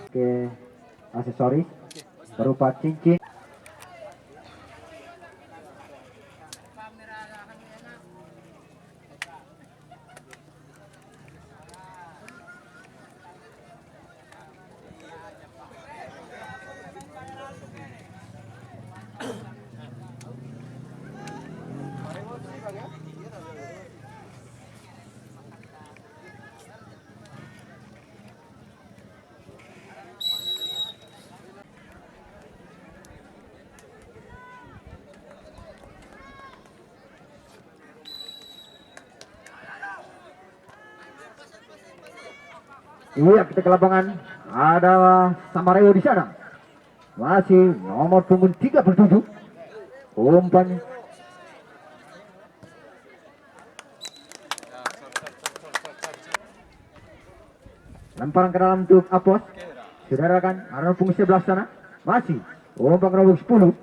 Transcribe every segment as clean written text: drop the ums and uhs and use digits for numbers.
Oke, aksesoris berupa cincin. Iya, kita ke lapangan. Ada Samareo di sana. Masih nomor punggung 37. Umpan. Lemparan ke dalam untuk Apos. Saudara kan, ada punggung 11 sana. Masih umpan ke nomor 10.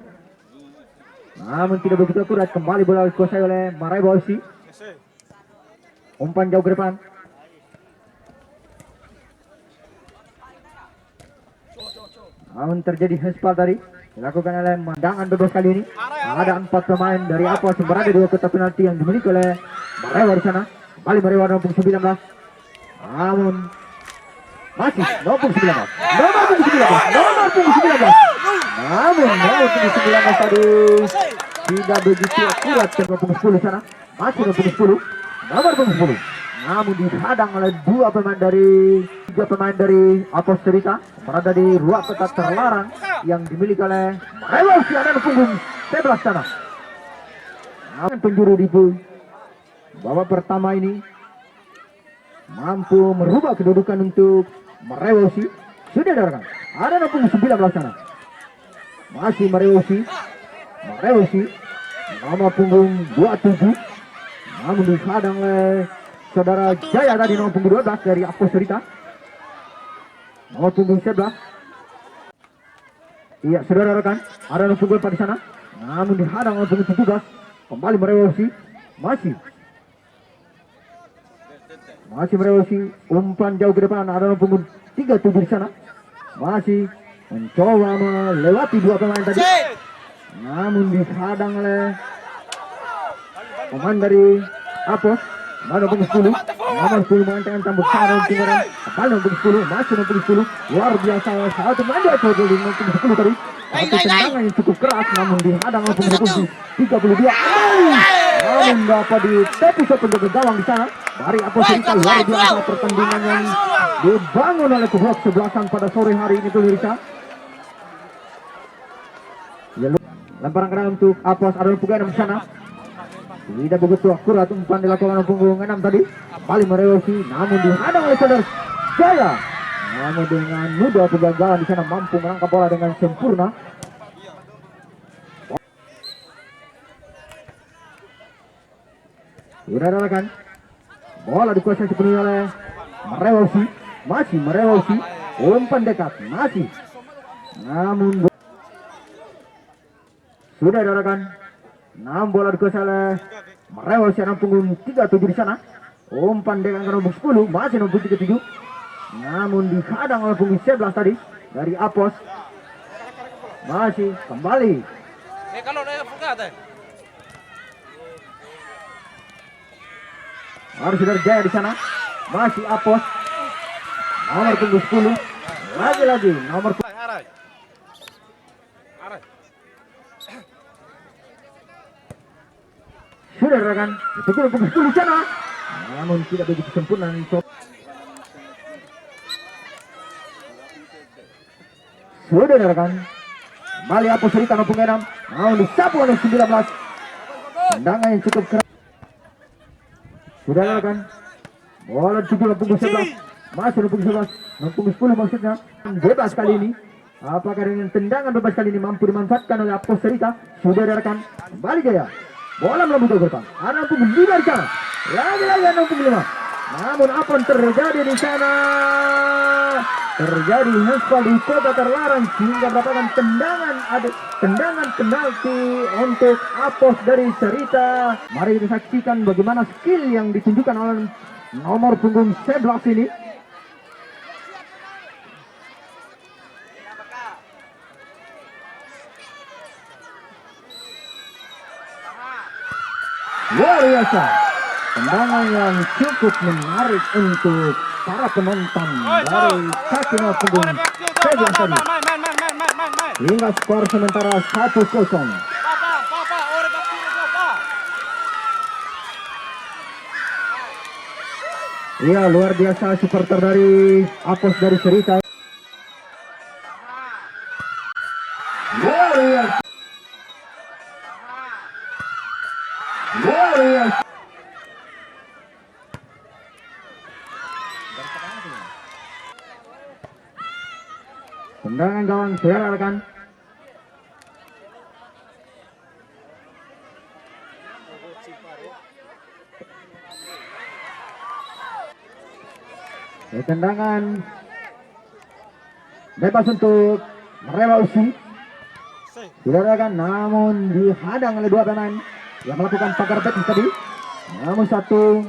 Namun tidak begitu akurat. Kembali bola dikuasai oleh Marebosi. Umpan jauh ke depan. Namun terjadi hespal tadi dilakukan oleh tendangan bebas kali ini. Ada 4 pemain dari Apos yang berada di kotak penalti yang dimiliki oleh Marewa di sana. Kembali Marewa nomor 19. Namun masih nomor 19. Namun nomor 19 tadi tidak begitu akurat ke nomor 10 sana. Masih nomor 10. Nomor 10. Namun dihadang oleh 3 pemain dari Apos Cerita berada di ruang kotak terlarang yang dimiliki oleh Marewa dan punggung 11 sana. Namun penjuru di babak pertama ini mampu merubah kedudukan untuk Marewosi. Sudah dengarkan, ada nomor 19 sana. Masih Marewosi nomor punggung 27. Namun dihadang oleh saudara Jaya tadi nomor punggung 12 dari Apos Cerita. Nomor punggung 11. Iya, saudara rekan, ada nomor punggung 4 di sana. Namun dihadang nomor punggung 17. Kembali Marewosi. Masih Marewosi, umpan jauh ke depan, ada nomor punggung 37 di sana. Masih mencoba melewati 2 pemain tadi. Namun dihadang oleh pemain dari Apos. Nomor punggung 10. Nomor 10 mengatakan tambah sarung timburan. Kembali nomor 10. Masih nomor 10. Luar biasa. Satu pemain dia coba di nomor 10 tadi. Satu tendangan yang cukup keras. Namun dihadang oleh punggung 32. Namun dapat ditepis penjaga gawang di sana. Dari Apos Cerita. Luar biasa pertandingan yang dibangun oleh Kuhok 11-an pada sore hari ini tuh Lirisa. Lemparan ke dalam untuk Apos. Ada punggung 6 di sana. Tidak begitu akurat umpan dilakukan punggung 6 tadi. Kembali Marewosi, namun dihadang oleh saudara Jaya. Namun dengan mudah kegagalan di sana mampu menangkap bola dengan sempurna. Sudah kan? Bola dikuasai sepenuhnya oleh Marewosi. Masih Marewosi, umpan dekat masih. Namun sudah kan? Namun bola dikuasai oleh Marewa sekarang punggung 37 di sana. Umpan dengan nomor 10 masih nomor 37. Namun dihadang oleh punggung 11 tadi dari Apos. Masih kembali. Harus saudara Jaya di sana. Masih Apos. Nomor punggung 10. Lagi nomor sudah rekan, itu punggung 10 sana. Namun tidak begitu sempurna. Sudah rekan, kembali Apos Cerita nomor 6. Namun disapu oleh 19. Tendangan yang cukup keras. Sudah rekan, bola dituju oleh punggung 11. Masih oleh punggung 11. Punggung 10 maksudnya. Bebas kali ini. Apakah dengan tendangan bebas kali ini mampu dimanfaatkan oleh Apos Cerita? Sudah rekan, kembali Jaya. Bola melambung ke depan. Ada punggung 5 di sana. Lagi-lagi ada punggung 5. Namun apa yang terjadi di sana? Terjadi hespal di kota terlarang sehingga mendapatkan tendangan penalti untuk Apos dari Cerita. Mari kita saksikan bagaimana skill yang ditunjukkan oleh nomor punggung 11 ini. Luar biasa, tendangan yang cukup menarik untuk para penonton dari kaki nomor punggung 11 tadi. Hingga skor sementara 1-0. Iya, luar biasa supporter dari Apos dari Cerita. Luar biasa. Luar biasa. Tendangan gawang sudah rekan. Tendangan bebas untuk Rewausi. Sudah rekan, namun dihadang oleh dua pemain yang melakukan pagar betis tadi. Namun satu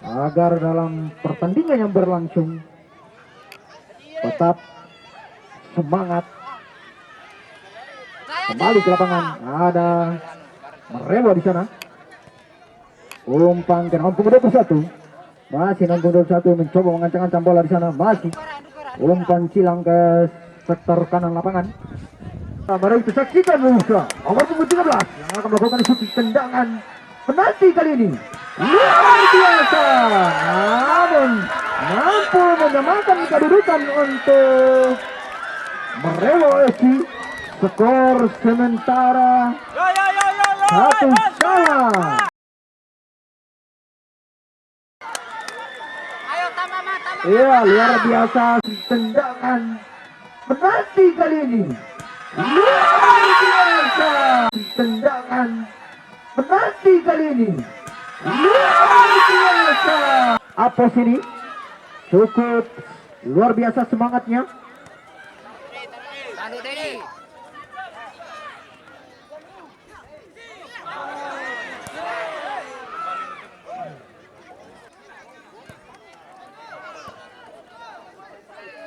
agar dalam pertandingan yang berlangsung tetap semangat. Kembali ke lapangan, ada Merewa di sana. Umpan ke nomor 21. Masih nomor 21 mencoba mengancang-ancang bola di sana. Masih umpan silang ke sektor kanan lapangan. Mari kita saksikan pemirsa, nomor 13 yang akan melakukan shooting tendangan penalti kali ini. Luar biasa, namun mampu menyamakan kedudukan untuk Merewa FC. Skor sementara 1-1. Iya, luar biasa tendangan penalti kali ini. Luar biasa tendangan penalti kali ini. Luar biasa. Apos ini cukup luar biasa semangatnya.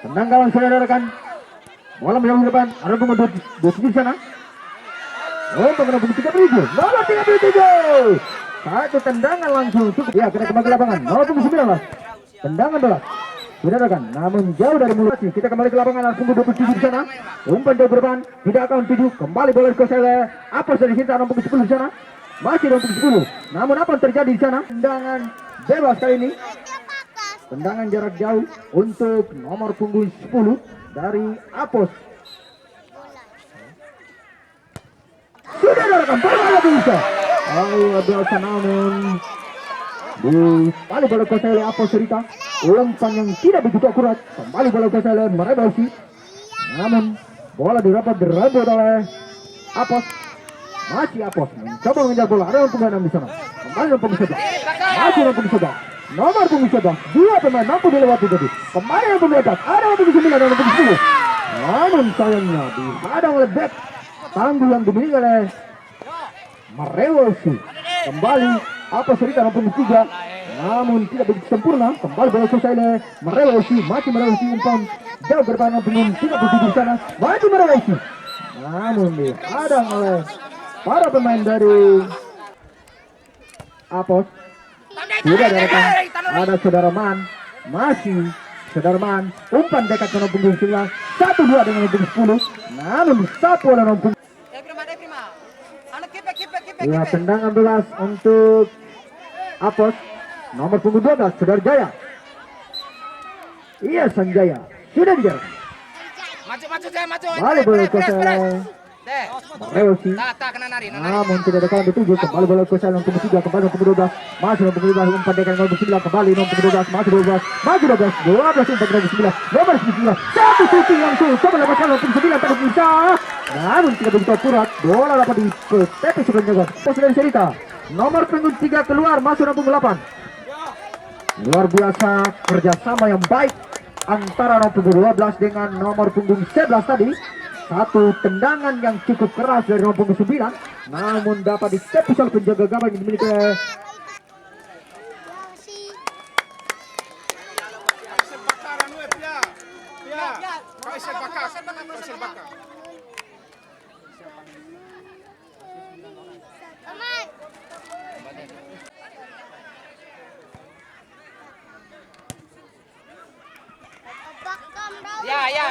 Tendang gawang saudara rekan. Bola menjauh depan. Ada pemain 27 di sana. Untuk nomor 37. Nomor 37. Satu tendangan langsung cukup. Ya, kita kembali ke lapangan. Nomor 19. Tendangan bola. Sudah rekan. Namun jauh dari mulut. Kita kembali ke lapangan. Langsung 27 di sana. Umpan jauh ke depan. Tidak akan 7. Kembali bola dikuasai oleh Apos dari sini. Nomor 10 di sana. Masih nomor 10. Namun apa yang terjadi di sana? Tendangan bebas kali ini. Tendangan jarak jauh untuk nomor punggung 10 dari Apos. Sudah direkam bola bisa. Ayo biasa namun kembali bola kuasai oleh Apos Cerita. Umpan yang tidak begitu akurat. Kembali bola kuasai oleh Merebausi. Namun bola didapat direbut oleh Apos. Masih Apos mencoba mengejar bola. Ada nomor punggung 6 di sana. Kembali nomor punggung 11. Masih nomor punggung 11. Nomor punggung 11, dua pemain mampu dilewati tadi. Kembali yang pembetas, ada nomor punggung 9 dan nomor punggung 10. Namun sayangnya dihadang oleh back tangguh yang dimiliki oleh Merewasi. Kembali Apos Cerita nomor punggung 3. Namun tidak begitu sempurna. Kembali bola selesai oleh Merewasi. Masih Merewasi umpan jauh ke depan nomor punggung 37 di sana. Masih Merewasi. Namun dihadang oleh para pemain dari Apos. Sudah ada saudara Man. Masih saudara Man. Umpan dekat ke nomor punggung 9. 1-2 dengan nomor punggung 10. Namun disapu oleh nomor punggung. Ya, tendangan belas untuk Apos. Nomor punggung 12 saudara Jaya. Iya, Sanjaya. Sudah dijarak. Maju Jaya, maju. Balik boleh kuasai Reusi. Namun tidak ada kawan dituju. Kembali bola ke nomor punggung 3, kembali nomor punggung 12. Masih nomor punggung 12, umpan dekat nomor 9, kembali nomor punggung 12, masih 12, maju 12, 12 umpan nomor 9, nomor 9. Satu shooting langsung coba lepaskan nomor 9 tapi bisa. Namun tidak begitu akurat. Bola dapat di tepis sebenarnya. Pos dari Serita. Nomor punggung 3 keluar, masuk nomor punggung 8. Luar biasa kerjasama yang baik antara nomor punggung 12 dengan nomor punggung 11 tadi. Satu tendangan yang cukup keras dari nomor punggung 9, namun dapat ditepis oleh penjaga gawang yang dimiliki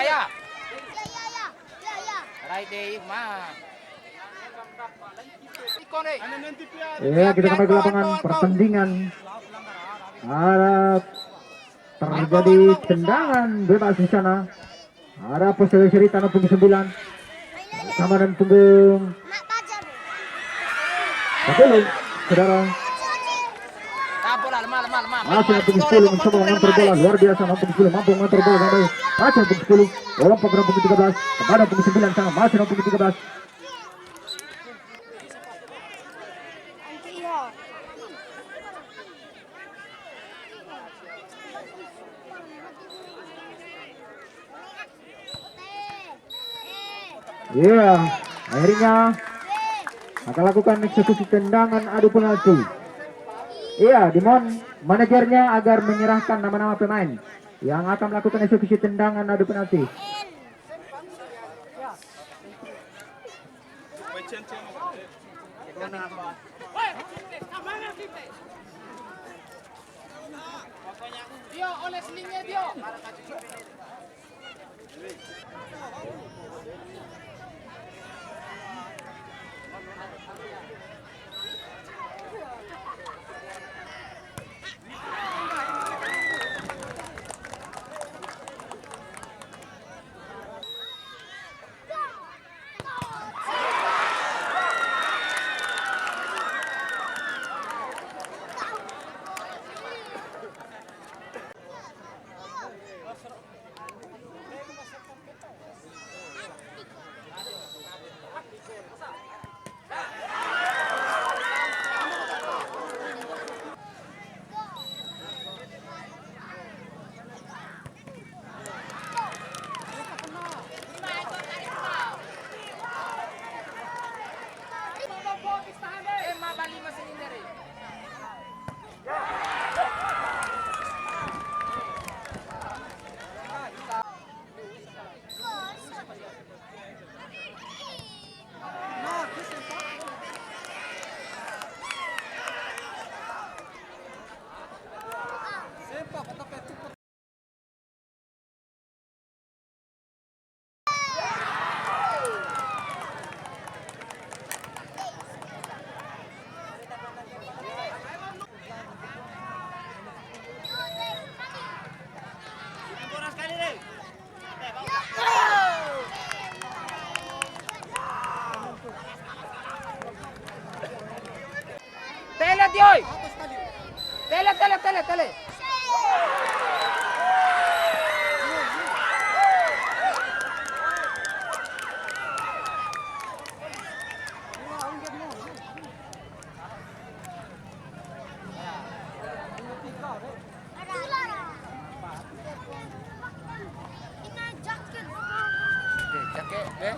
Ya. Right day, ma. ya, kita kembali ke lapangan pertandingan. Ada terjadi tendangan bebas di sana. Ada posisi Serita nomor punggung 9 sama dan punggung 10, saudara. Masih nomor punggung 10 mencoba mengontrol bola, luar biasa nomor punggung 10 mampu mengontrol bola dengan baik. Masih nomor punggung 10, lompat ke nomor punggung 13, kepada punggung 9 sana, masih nomor punggung 13. Iya, akhirnya akan lakukan eksekusi tendangan adu penalti. Iya, dimohon manajernya agar menyerahkan nama-nama pemain yang akan melakukan eksekusi tendangan adu penalti. Dio, oleh selingnya Dio. Tele. Tele. Jaket,